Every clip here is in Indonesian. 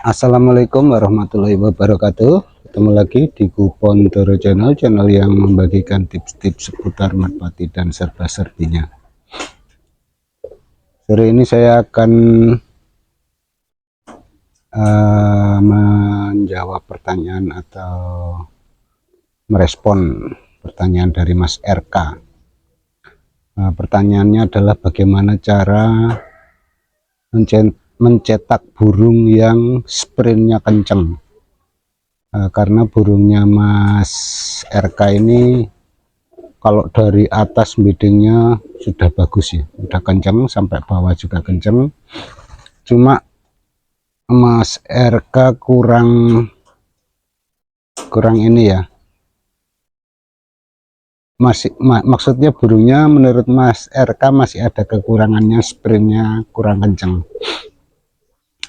Assalamualaikum warahmatullahi wabarakatuh. Ketemu lagi di Kupon Toro channel yang membagikan tips-tips seputar merpati dan serba-serbinya. Sore ini saya akan menjawab pertanyaan atau merespon pertanyaan dari Mas RK. Pertanyaannya adalah bagaimana cara mencetak burung yang sprintnya kenceng. Karena burungnya Mas RK ini kalau dari atas biddingnya sudah bagus ya, sudah kenceng, sampai bawah juga kenceng. Cuma Mas RK kurang ini ya, maksudnya burungnya menurut Mas RK masih ada kekurangannya, sprintnya kurang kenceng.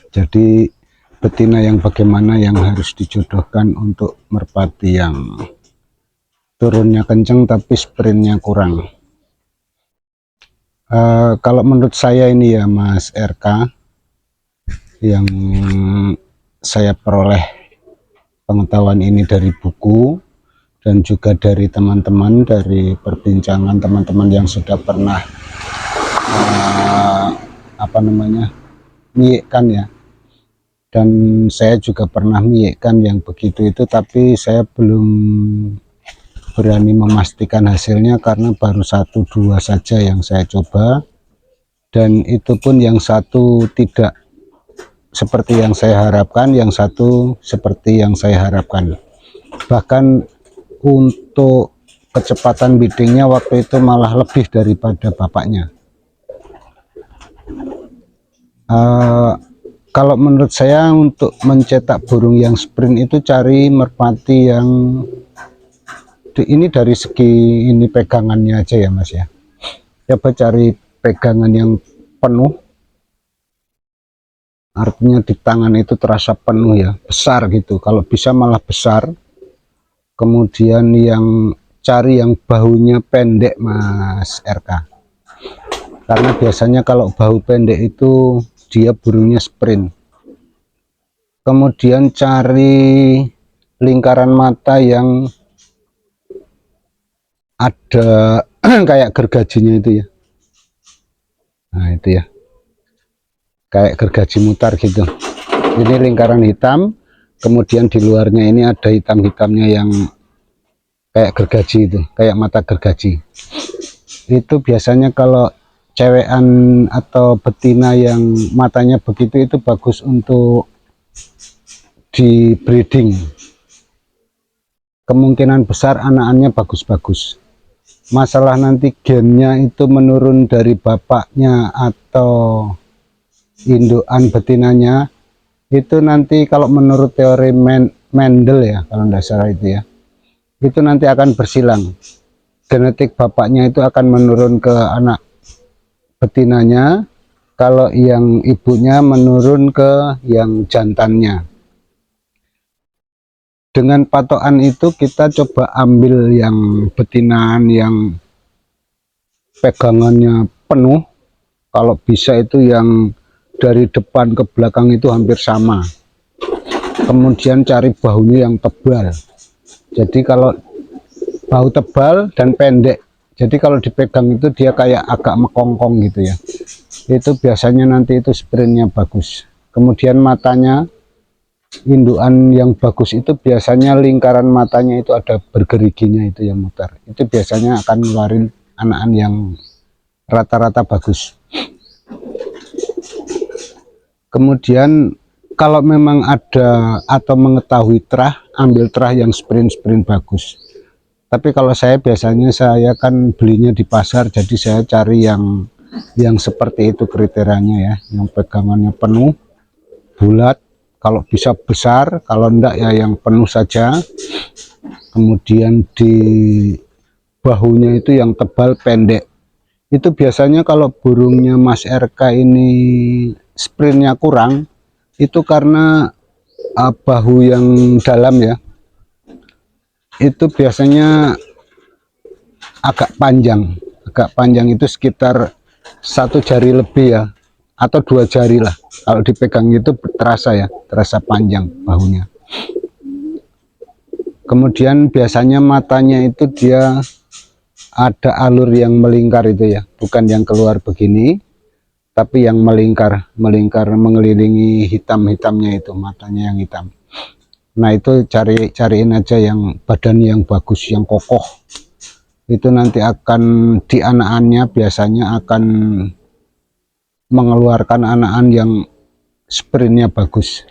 Jadi betina yang bagaimana yang harus dijodohkan untuk merpati yang turunnya kenceng tapi sprintnya kurang. Kalau menurut saya ini ya Mas RK, yang saya peroleh pengetahuan ini dari buku dan juga dari teman-teman, dari perbincangan teman-teman yang sudah pernah miyekkan ya, dan saya juga pernah miyekkan yang begitu itu, tapi saya belum berani memastikan hasilnya karena baru 1-2 saja yang saya coba, dan itu pun yang satu tidak seperti yang saya harapkan, yang satu seperti yang saya harapkan. Bahkan untuk kecepatan biddingnya waktu itu malah lebih daripada bapaknya. Kalau menurut saya untuk mencetak burung yang sprint itu cari merpati yang ini dari segi ini pegangannya aja ya Mas ya. Coba cari pegangan yang penuh, artinya di tangan itu terasa penuh ya, besar gitu, kalau bisa malah besar. Kemudian yang cari yang bahunya pendek Mas RK, karena biasanya kalau bahu pendek itu dia burungnya sprint. Kemudian cari lingkaran mata yang ada kayak gergajinya itu ya, nah itu ya, kayak gergaji mutar gitu. Ini lingkaran hitam, kemudian di luarnya ini ada hitam-hitamnya yang kayak gergaji itu, kayak mata gergaji. Itu biasanya kalau cewekan atau betina yang matanya begitu itu bagus untuk di breeding. Kemungkinan besar anak-anaknya bagus-bagus. Masalah nanti gennya itu menurun dari bapaknya atau indukan betinanya, itu nanti kalau menurut teori Mendel ya, kalau tidak salah itu ya, itu nanti akan bersilang. Genetik bapaknya itu akan menurun ke anak betinanya, kalau yang ibunya menurun ke yang jantannya. Dengan patokan itu kita coba ambil yang betinaan yang pegangannya penuh, kalau bisa itu yang dari depan ke belakang itu hampir sama. Kemudian cari bahunya yang tebal, jadi kalau bahu tebal dan pendek, jadi kalau dipegang itu dia kayak agak mekongkong gitu ya, itu biasanya nanti itu sprintnya bagus. Kemudian matanya, indukan yang bagus itu biasanya lingkaran matanya itu ada bergeriginya itu yang mutar, itu biasanya akan ngeluarin anakan yang rata-rata bagus. Kemudian kalau memang ada atau mengetahui terah, ambil terah yang sprint bagus. Tapi kalau saya biasanya, saya kan belinya di pasar, jadi saya cari yang seperti itu kriterianya ya, yang pegangannya penuh, bulat, kalau bisa besar, kalau enggak ya yang penuh saja. Kemudian di bahunya itu yang tebal pendek. Itu biasanya kalau burungnya Mas RK ini sprintnya kurang, itu karena bahu yang dalam ya, itu biasanya agak panjang itu sekitar 1 jari lebih ya, atau 2 jari lah. Kalau dipegang itu terasa ya, terasa panjang bahunya. Kemudian biasanya matanya itu dia ada alur yang melingkar itu ya, bukan yang keluar begini, tapi yang melingkar mengelilingi hitam-hitamnya itu, matanya yang hitam. Nah itu cariin aja yang badan yang bagus, yang kokoh. Itu nanti akan di anakannya biasanya akan mengeluarkan anakan yang sprintnya bagus.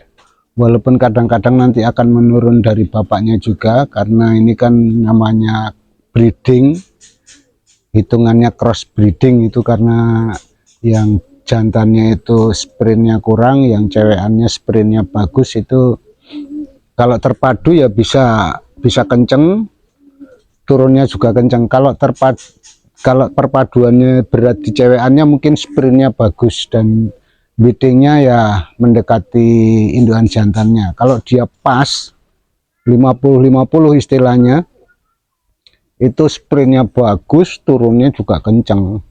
Walaupun kadang-kadang nanti akan menurun dari bapaknya juga, karena ini kan namanya breeding, hitungannya cross breeding itu, karena yang jantannya itu sprintnya kurang, yang cewekannya sprintnya bagus. Itu kalau terpadu ya bisa kenceng, turunnya juga kenceng. Kalau perpaduannya berat di cewekannya, mungkin sprintnya bagus dan breedingnya ya mendekati indukan jantannya. Kalau dia pas 50-50 istilahnya, itu sprintnya bagus, turunnya juga kencang.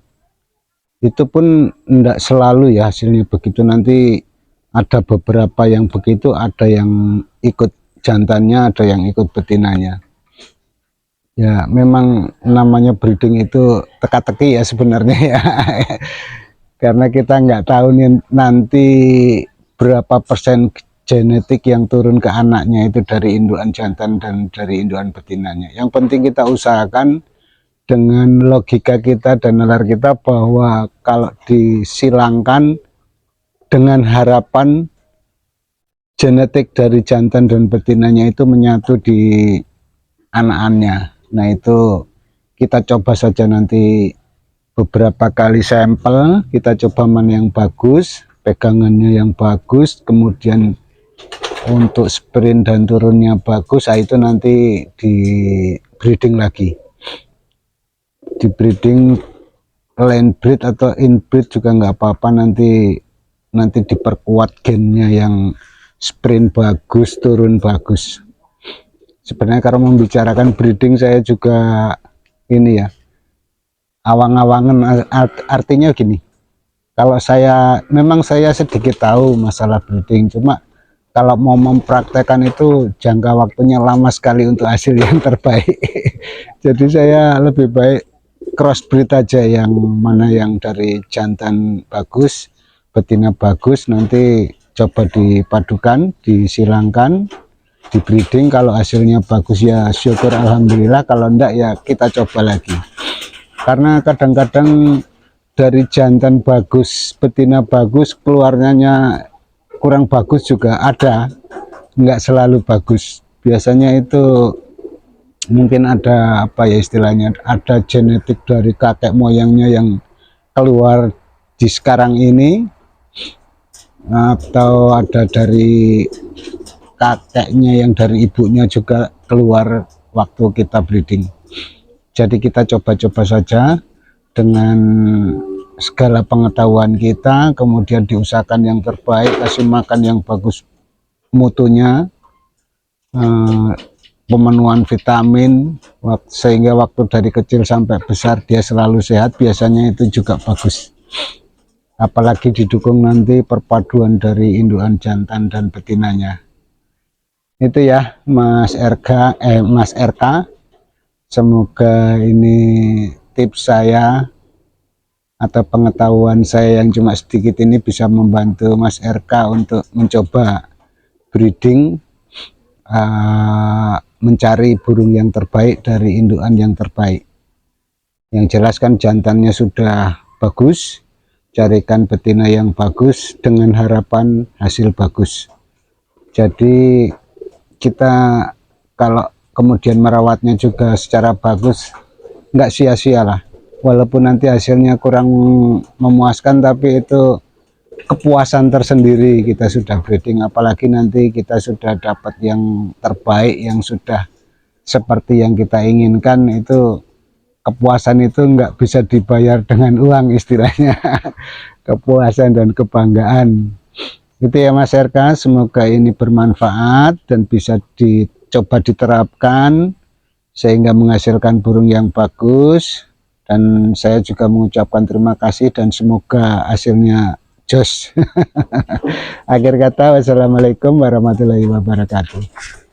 Itu pun tidak selalu ya hasilnya begitu, nanti ada beberapa yang begitu, ada yang ikut jantannya, ada yang ikut betinanya. Ya memang namanya breeding itu teka-teki ya sebenarnya ya. Karena kita nggak tahu nih nanti berapa persen genetik yang turun ke anaknya itu dari indukan jantan dan dari indukan betinanya. Yang penting kita usahakan dengan logika kita dan nalar kita bahwa kalau disilangkan, dengan harapan genetik dari jantan dan betinanya itu menyatu di anakannya. Nah itu kita coba saja nanti beberapa kali sampel, kita coba mana yang bagus, pegangannya yang bagus, kemudian untuk sprint dan turunnya bagus. Nah itu nanti di breeding lagi, di breeding line breed atau inbreed juga nggak apa-apa, nanti diperkuat gennya yang sprint bagus, turun bagus. Sebenarnya kalau membicarakan breeding saya juga ini ya, awang-awangan, artinya gini, kalau memang saya sedikit tahu masalah breeding, cuma kalau mau mempraktekkan itu jangka waktunya lama sekali untuk hasil yang terbaik. Jadi saya lebih baik crossbreed aja, yang mana yang dari jantan bagus, betina bagus, nanti coba dipadukan, disilangkan, di breeding. Kalau hasilnya bagus ya syukur alhamdulillah, kalau enggak ya kita coba lagi. Karena kadang-kadang dari jantan bagus, betina bagus, keluarnya kurang bagus juga ada, enggak selalu bagus. Biasanya itu mungkin ada apa ya istilahnya, ada genetik dari kakek moyangnya yang keluar di sekarang ini, atau ada dari kakeknya yang dari ibunya juga keluar waktu kita breeding. Jadi kita coba-coba saja dengan segala pengetahuan kita, kemudian diusahakan yang terbaik, kasih makan yang bagus mutunya, pemenuhan vitamin, sehingga waktu dari kecil sampai besar dia selalu sehat, biasanya itu juga bagus. Apalagi didukung nanti perpaduan dari indukan jantan dan betinanya. Itu ya Mas RK, semoga ini tips saya atau pengetahuan saya yang cuma sedikit ini bisa membantu Mas RK untuk mencoba breeding, mencari burung yang terbaik dari indukan yang terbaik. Yang jelas kan jantannya sudah bagus, carikan betina yang bagus dengan harapan hasil bagus. Jadi kita kalau kemudian merawatnya juga secara bagus, nggak sia-sia lah, walaupun nanti hasilnya kurang memuaskan, tapi itu kepuasan tersendiri kita sudah breeding. Apalagi nanti kita sudah dapat yang terbaik, yang sudah seperti yang kita inginkan, itu kepuasan itu nggak bisa dibayar dengan uang istilahnya. Kepuasan dan kebanggaan itu ya Mas RK. Semoga ini bermanfaat dan bisa dicoba diterapkan sehingga menghasilkan burung yang bagus, dan saya juga mengucapkan terima kasih dan semoga hasilnya jos. Akhir kata, wassalamualaikum warahmatullahi wabarakatuh.